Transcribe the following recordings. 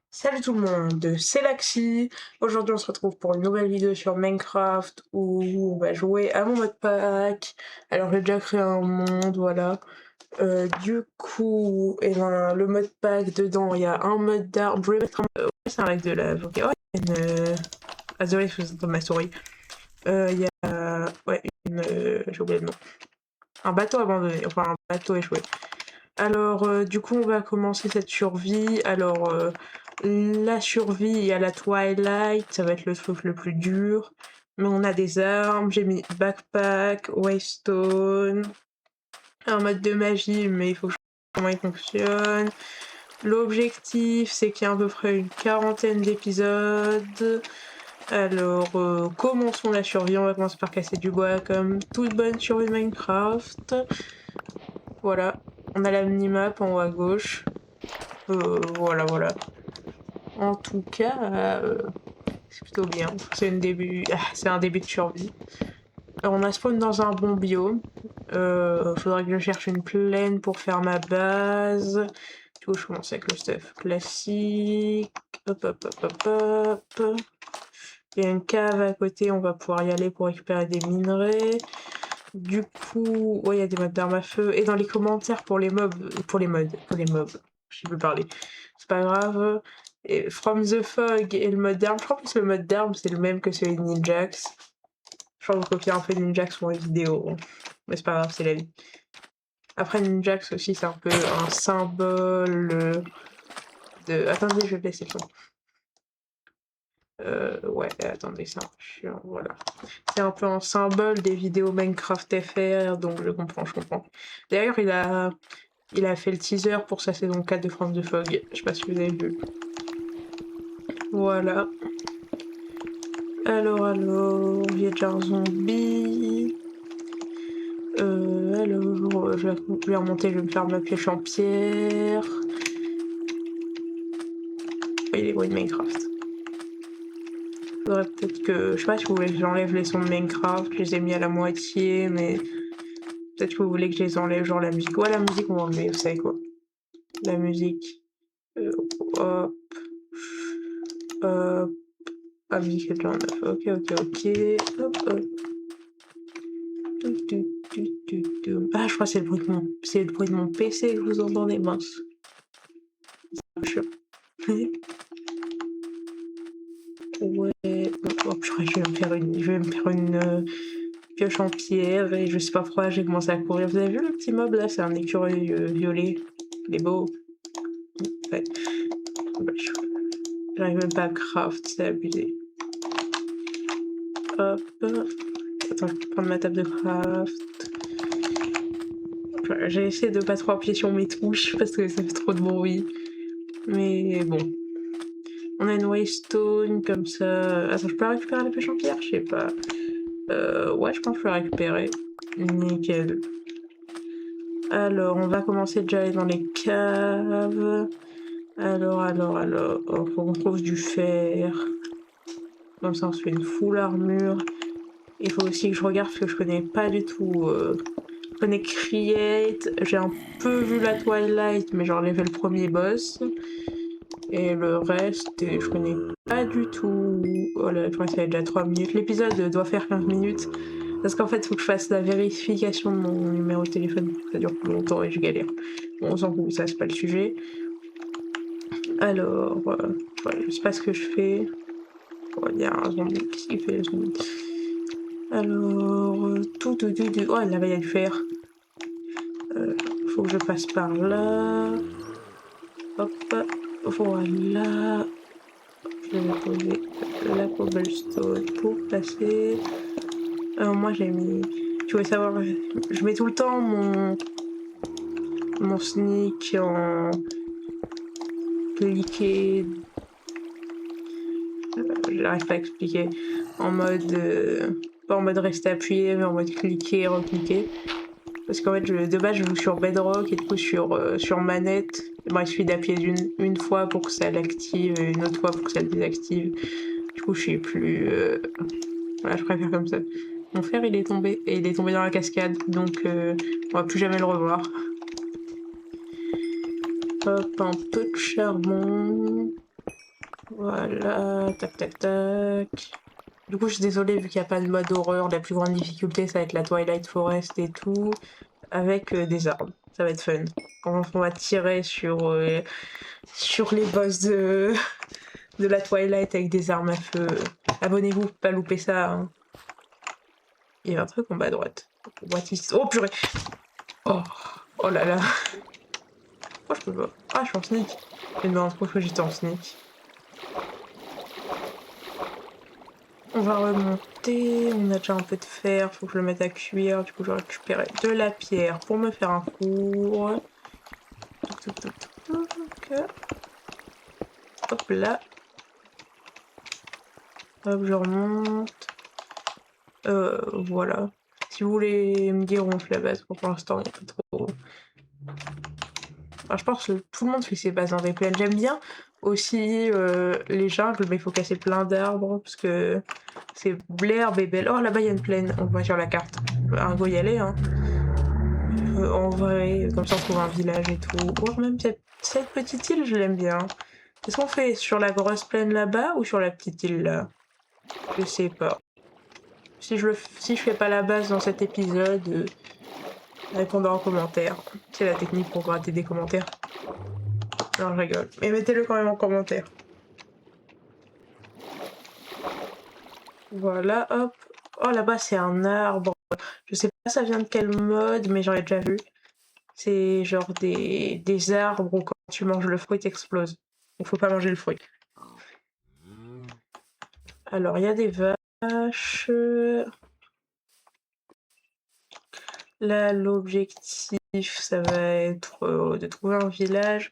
Salut tout le monde, c'est Laxi. Aujourd'hui on se retrouve pour une nouvelle vidéo sur Minecraft où on va jouer à mon mode pack. Alors j'ai déjà créé un monde, voilà. Du coup, et ben, le mode pack, dedans il y a un mode d'arbre. Je vais mettre un... ouais, c'est un lac de lave, ok. Oh, il y a une... Ah désolé, je vous ma souris. Il y a... Ouais, une... j'ai oublié le nom. Un bateau abandonné, enfin un bateau échoué. Alors, du coup, on va commencer cette survie. Alors, la survie à la Twilight, ça va être le truc le plus dur. Mais on a des armes, j'ai mis backpack, waystone, un mode de magie, mais il faut que je sache comment il fonctionne. L'objectif, c'est qu'il y a à peu près une quarantaine d'épisodes. Alors, commençons la survie. On va commencer par casser du bois, comme toute bonne survie de Minecraft. Voilà, on a la minimap en haut à gauche. Voilà. En tout cas, c'est plutôt bien. C'est un début de survie. Alors, on a spawn dans un bon biome. Faudrait que je cherche une plaine pour faire ma base. Du coup, je commence avec le stuff classique. Hop. Il y a une cave à côté, on va pouvoir y aller pour récupérer des minerais. Du coup, ouais, il y a des modes d'armes à feu. Et dans les commentaires pour les mobs, je sais plus parler. C'est pas grave. Et From the Fog et le mode d'armes, je crois que le mode d'armes c'est le même que celui de Ninjax. Je crois que vous copiez un peu Ninjax pour les vidéos. Mais c'est pas grave, c'est la vie. Après Ninjax aussi, c'est un peu un symbole de... Attendez, je vais baisser le son. Ouais, attendez, c'est un peu chiant, voilà. C'est un peu un symbole des vidéos Minecraft FR, donc je comprends. D'ailleurs, il a fait le teaser pour sa saison 4 de From the Fog, je sais pas si vous avez vu. Voilà. Alors, il y a déjà un zombie. Alors, je vais remonter, je vais me faire ma pioche en pierre. Oui, les bruits de Minecraft. Faudrait peut-être que... Je sais pas si vous voulez que j'enlève les sons de Minecraft, je les ai mis à la moitié, mais... Peut-être que vous voulez que je les enlève, genre la musique. Ouais, la musique, on va enlever, vous savez quoi. La musique. Hop. Hop. Ah, musique, c'est déjà en neuf. Ok. Hop. Ah, je crois que c'est le bruit de mon PC que vous entendez, mince. Ouais. Hop, je vais me faire une pioche en pierre et je sais pas pourquoi j'ai commencé à courir. Vous avez vu le petit mob là? C'est un écureuil violet. Il est beau. Ouais. J'arrive même pas à craft, c'est abusé. Hop. Attends, je vais prendre ma table de craft. J'ai essayé de pas trop appuyer sur mes touches parce que ça fait trop de bruit. Mais bon. On a une waystone comme ça. Attends, je peux récupérer la pêche en pierre? Je sais pas. Ouais, je pense que je peux la récupérer. Nickel. Alors, on va commencer déjà à aller dans les caves. Alors. Faut qu'on trouve du fer. Comme ça, on se fait une full armure. Il faut aussi que je regarde parce que je connais pas du tout. Je connais Create. J'ai un peu vu la Twilight, mais j'ai enlevé le premier boss. Et le reste, je connais pas du tout. Oh là, je crois que ça fait déjà 3 minutes. L'épisode doit faire 15 minutes. Parce qu'en fait, il faut que je fasse la vérification de mon numéro de téléphone. Ça dure plus longtemps et je galère. Bon, on s'en fout, ça c'est pas le sujet. Alors, ouais, je sais pas ce que je fais. Oh, il y a un zombie. Qu'est-ce qu'il fait le zombie? Alors, oh, là-bas il y a du fer. Faut que je passe par là. Hop, voilà. Je vais poser la cobblestone pour passer. Alors moi j'ai mis... Tu voulais savoir... Je mets tout le temps mon sneak en cliquer... J'arrive pas à expliquer. En mode... pas en mode rester appuyé, mais en mode cliquer, recliquer. Parce qu'en fait, de base, je joue sur Bedrock et du coup, sur manette, il suffit d'appuyer une fois pour que ça l'active et une autre fois pour que ça le désactive. Du coup, je suis plus... Voilà, je préfère comme ça. Mon frère, il est tombé, et il est tombé dans la cascade, donc on va plus jamais le revoir. Hop, un peu de charbon. Voilà, tac tac tac. Du coup, je suis désolée, vu qu'il n'y a pas de mode horreur, la plus grande difficulté, ça va être la Twilight Forest et tout, avec des armes. Ça va être fun. Quand on va tirer sur les boss de la Twilight avec des armes à feu. Abonnez-vous, pas louper ça. Hein. Il y a un truc en bas à droite. Oh purée! Oh, oh là là! Oh, je peux pas. Ah, je suis en sneak. Mais non, pourquoi que j'étais en sneak? On va remonter, on a déjà un peu de fer, faut que je le mette à cuire, du coup je vais récupérer de la pierre pour me faire un four. Hop là. Hop, je remonte. Voilà. Si vous voulez me dire où on fait la base, pour l'instant il n'y a pas trop... Enfin, je pense que tout le monde fait ses bases dans des plaines. J'aime bien aussi les jungles, mais il faut casser plein d'arbres, parce que c'est l'herbe est belle. Oh là-bas il y a une plaine, on le voit sur la carte. Un go y aller, hein. En vrai, comme ça on trouve un village et tout. Ou même cette petite île, je l'aime bien. Qu'est-ce qu'on fait sur la grosse plaine là-bas ou sur la petite île là? Je sais pas. Si je fais pas la base dans cet épisode, répondez en commentaire. C'est la technique pour gratter des commentaires. Non, je rigole. Mais mettez-le quand même en commentaire. Voilà, hop. Oh, là-bas, c'est un arbre. Je sais pas ça vient de quel mode, mais j'en ai déjà vu. C'est genre des arbres où quand tu manges le fruit, t'exploses. Il faut pas manger le fruit. Alors, il y a des vaches. Là, l'objectif, ça va être de trouver un village.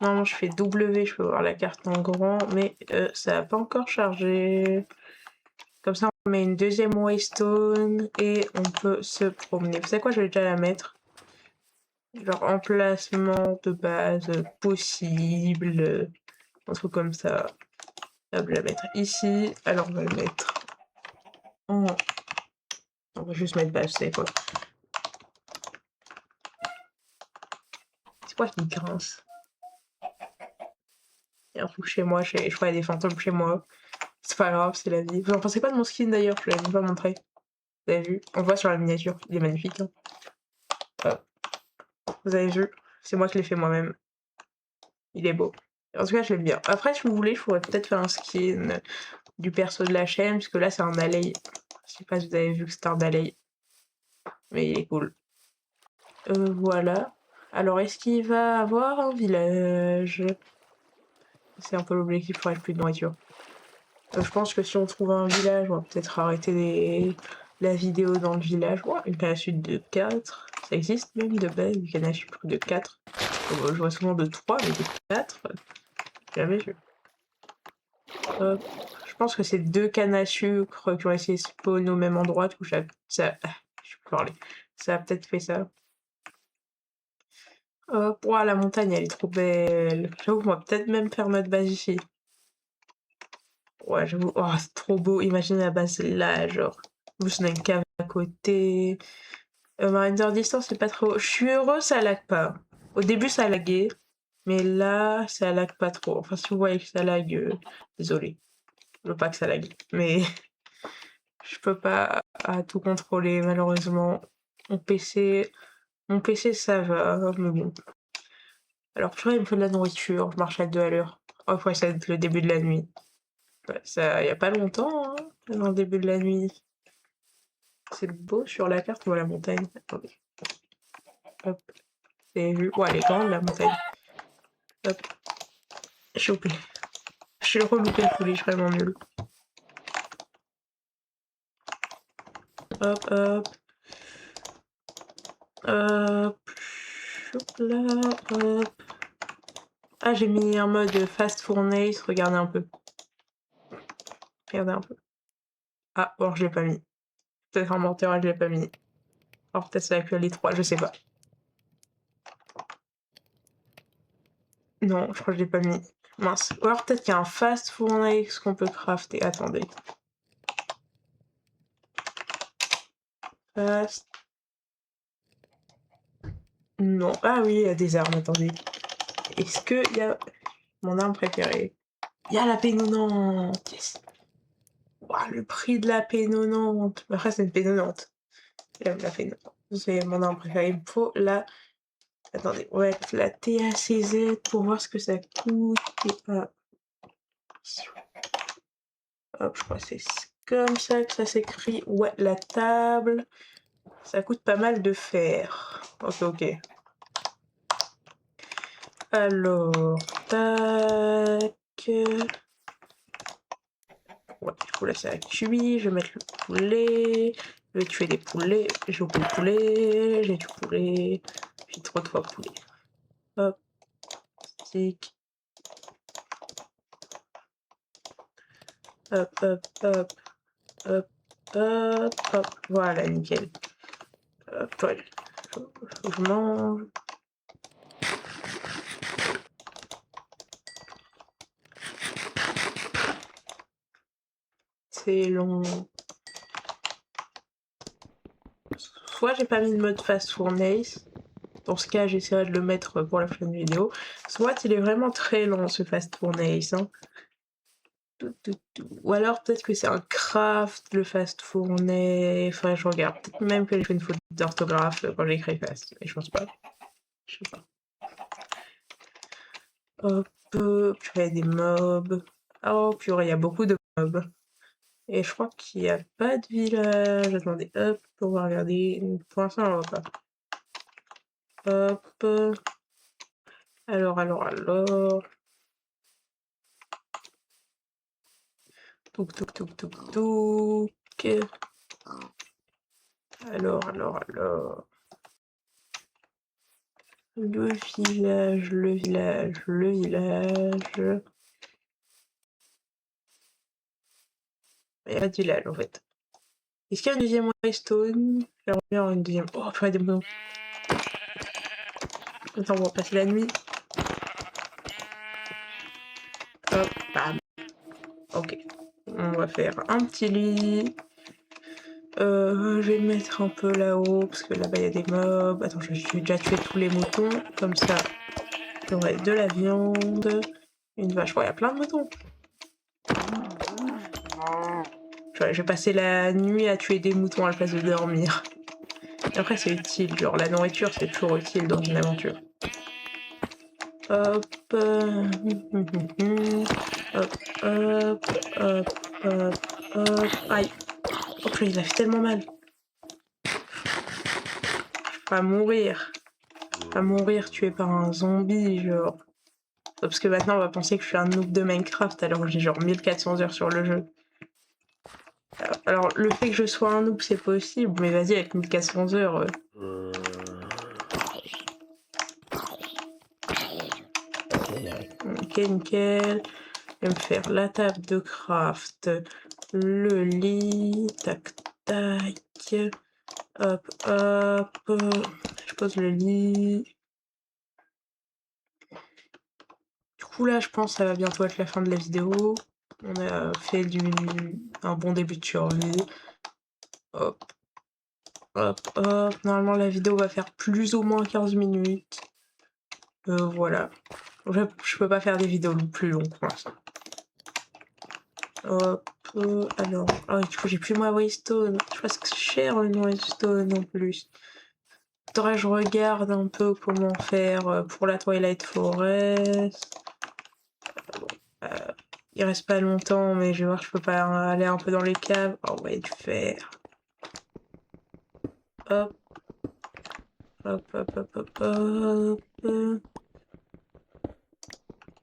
Normalement, je fais W, je peux voir la carte en grand, mais ça n'a pas encore chargé. Comme ça, on met une deuxième waystone et on peut se promener. Vous savez quoi, je vais déjà la mettre. Genre emplacement de base possible, un truc comme ça. Hop, je vais la mettre ici. Alors, on va le mettre en... On va juste mettre base, c'est quoi. C'est quoi qui grince? Il y a un truc chez moi, je crois qu'il y a des fantômes chez moi. C'est pas grave, c'est la vie. Vous en pensez pas de mon skin d'ailleurs? Je l'avais même pas montré. Vous avez vu? On le voit sur la miniature, il est magnifique. Hein. Vous avez vu? C'est moi qui l'ai fait moi-même. Il est beau. En tout cas, je l'aime bien. Après, si vous voulez, je pourrais peut-être faire un skin du perso de la chaîne, parce que là, c'est un Alley. Je sais pas si vous avez vu que c'est un Alley. Mais il est cool. Voilà. Alors, est-ce qu'il va avoir un village? C'est un peu l'objectif pour avoir plus de nourriture. Je pense que si on trouve un village, on va peut-être arrêter la vidéo dans le village. Ouais, une canne à sucre de 4. Ça existe même de base, une canne à sucre de 4. Je vois souvent de 3, mais de 4. Jamais vu. Je pense que c'est 2 cannes à sucre qui ont essayé de spawn au même endroit. Du coup, je peux parler. Ça a peut-être fait ça. Hop, ouah, la montagne, elle est trop belle. J'avoue, on va peut-être même faire notre base ici. Ouais, j'avoue, oh, c'est trop beau. Imaginez la base là, genre. Vous on a une cave à côté. Ma render distance, c'est pas trop. Je suis heureux, ça lag pas. Au début, ça laguait. Mais là, ça lag pas trop. Enfin, si vous voyez que ça lag, désolé. Je veux pas que ça lag. Mais je peux pas tout contrôler, malheureusement. Mon PC, ça va, mais bon. Alors, tu vois, il me faut de la nourriture. Je marche à 2 à l'heure. Oh, ouais, ça va être le début de la nuit. Ouais, ça, y a pas longtemps, hein, dans le début de la nuit. C'est beau sur la carte, on voit la montagne. Attendez. Hop. Vous avez vu? Ouais, elle est grande, la montagne. Hop. Chopé. Je suis reloupé le poulet, je suis vraiment nulle. Hop, hop. Hop. Hop là, hop. Ah, j'ai mis un mode fast fournaise, regardez un peu. Regardez un peu. Ah, or je l'ai pas mis. Peut-être un menteur, je l'ai pas mis. Alors peut-être ça va que les 3, je sais pas. Non, je crois que je l'ai pas mis. Mince. Ou alors peut-être qu'il y a un fast fournaise qu'on peut crafter. Attendez. Fast. Non. Ah oui, il y a des armes, attendez. Est-ce qu'il y a mon arme préférée? Il y a la P90! Yes! Waouh, le prix de la P90! Après, c'est une P90. J'aime la P90. C'est mon arme préférée. Il me faut la... Attendez, on va mettre la TACZ pour voir ce que ça coûte. Hop, je crois que c'est comme ça que ça s'écrit. Ouais, la table. Ça coûte pas mal de fer. Ok. Alors, tac. Ouais, du coup là ça cuit. Je vais mettre le poulet. Je vais tuer des poulets. J'ai oublié le poulet. J'ai du poulet. J'ai trop de fois poulet. Hop. Stick. Hop, hop, hop. Hop, hop, hop. Voilà, nickel. Hop, ouais. Faut que je mange. C'est long. Soit j'ai pas mis de mode fast fournaise. Dans ce cas, j'essaierai de le mettre pour la prochaine vidéo. Soit il est vraiment très long ce fast fournaise. Hein. Ou alors peut-être que c'est un craft, le fast fournaise. Enfin, je regarde. Peut-être même que j'ai fait une faute d'orthographe quand j'ai écrit fast. Mais je pense pas. Je sais pas. Hop, purée, des mobs. Oh, purée, il y a beaucoup de mobs. Et je crois qu'il n'y a pas de village. Attendez, hop, on va regarder. Pour l'instant, on va pas. Hop. Alors. Touk. Alors. Le village. Il y a pas de village en fait. Est-ce qu'il y a un deuxième Waystone? J'aimerais bien une deuxième. Oh, purée, des moutons. Attends, on va passer la nuit. Hop, bam. Ok. On va faire un petit lit. Je vais le mettre un peu là-haut, parce que là-bas il y a des mobs. Attends, je vais déjà tuer tous les moutons. Comme ça, j'aurai de la viande. Une vache. Ouais, il y a plein de moutons. Je vais passer la nuit à tuer des moutons à la place de dormir. Et après, c'est utile. Genre, la nourriture, c'est toujours utile dans une aventure. Hop. Hop. Aïe. Oh, putain, il a fait tellement mal. Pas mourir. Pas mourir tué par un zombie, genre. Parce que maintenant, on va penser que je suis un noob de Minecraft, alors que j'ai genre 1400 heures sur le jeu. Alors, le fait que je sois un noob, c'est possible, mais vas-y, avec 1400 heures... Ok, nickel. Je vais me faire la table de craft, le lit, tac. Hop. Je pose le lit. Du coup, là, je pense que ça va bientôt être la fin de la vidéo. On a fait un bon début de survie. Hop. Normalement, la vidéo va faire plus ou moins 15 minutes. Voilà. Je peux pas faire des vidéos plus longues pour l'instant. Hop. Alors. Ah, du coup, j'ai plus ma Waystone. Je pense que c'est cher une Waystone en plus. Faudrait que je regarde un peu comment faire pour la Twilight Forest. Il reste pas longtemps, mais je vais voir, je peux pas aller un peu dans les caves. Oh ouais, du fer. Hop.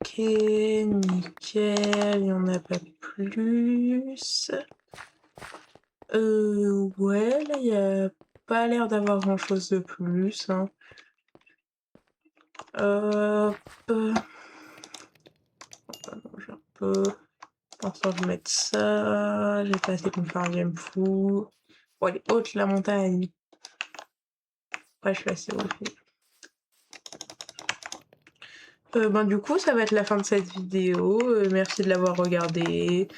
Ok, nickel, il y en a pas plus. Ouais, là, il y a pas l'air d'avoir grand chose de plus. Hein. Hop. On va manger un peu. Pour l'instant, je vais mettre ça. J'ai pas assez pour me faire un game fou. Bon, elle est haute la montagne. Ouais, je suis assez haut. Du coup, ça va être la fin de cette vidéo. Merci de l'avoir regardé.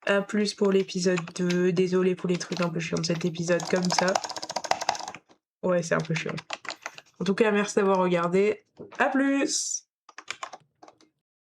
A plus pour l'épisode 2. Désolée pour les trucs un peu chiants de cet épisode comme ça. Ouais, c'est un peu chiant. En tout cas, merci d'avoir regardé. A plus!